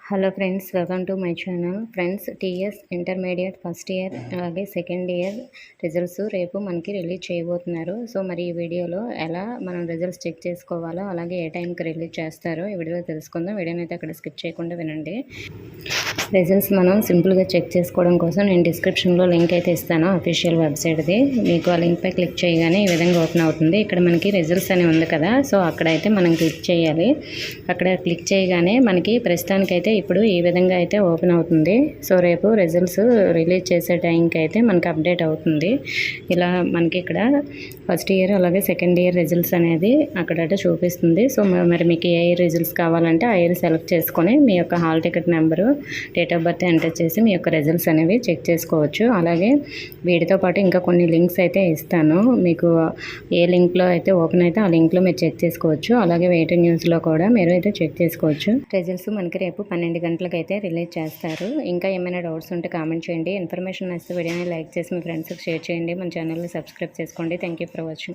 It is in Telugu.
Hello friends, welcome to my channel. Friends, TS intermediate first year అలాగే సెకండ్ ఇయర్ రిజల్ట్స్ రేపు మనకి రిలీజ్ చేయబోతున్నారు. సో మరి ఈ వీడియోలో ఎలా మనం రిజల్ట్స్ చెక్ చేసుకోవాలో, అలాగే ఏ టైంకి రిలీజ్ చేస్తారో ఈ వీడియోలో తెలుసుకుందాం. వీడియోని అయితే అక్కడ స్కిప్ చేయకుండా వినండి. రిజల్ట్స్ మనం సింపుల్గా చెక్ చేసుకోవడం కోసం నేను డిస్క్రిప్షన్లో లింక్ అయితే ఇస్తాను, అఫీషియల్ వెబ్సైట్ది. మీకు ఆ లింక్పై క్లిక్ చేయగానే ఈ విధంగా ఓపెన్ అవుతుంది. ఇక్కడ మనకి రిజల్ట్స్ అని ఉంది కదా, సో అక్కడైతే మనం క్లిక్ చేయాలి. అక్కడ క్లిక్ చేయగానే మనకి ప్రస్తుతానికైతే ఇప్పుడు ఈ విధంగా అయితే ఓపెన్ అవుతుంది. సో రేపు రిజల్ట్స్ రిలీజ్ చేసే టైంకి అయితే మనకి అప్డేట్ అవుతుంది. ఇలా మనకి ఇక్కడ ఫస్ట్ ఇయర్ అలాగే సెకండ్ ఇయర్ రిజల్ట్స్ అనేది అక్కడైతే చూపిస్తుంది. సో మరి మీకు ఏ ఇయర్ రిజల్ట్స్ కావాలంటే ఆ ఇయర్ సెలెక్ట్ చేసుకొని మీ యొక్క hall ticket number, date of birth enter చేసి మీ యొక్క రిజల్ట్స్ అనేవి చెక్ చేసుకోవచ్చు. అలాగే వీటితో పాటు ఇంకా కొన్ని లింక్స్ అయితే ఇస్తాను. మీకు ఏ లింక్లో అయితే ఓపెన్ అయితే ఆ లింక్లో మీరు చెక్ చేసుకోవచ్చు. అలాగే వెయిటింగ్ న్యూస్లో కూడా మీరు అయితే చెక్ చేసుకోవచ్చు. రిజల్ట్స్ మనకి రేపు 12 గంటలకు అయితే రిలీజ్ చేస్తారు. ఇంకా ఏమైనా డౌట్స్ ఉంటే కామెంట్ చేయండి. ఇన్ఫర్మేషన్ నచ్చితే వీడియోని లైక్ చేసి మీ ఫ్రెండ్స్కి షేర్ చేయండి. మన ఛానల్ని సబ్స్క్రైబ్ చేసుకోండి. Thank you for watching.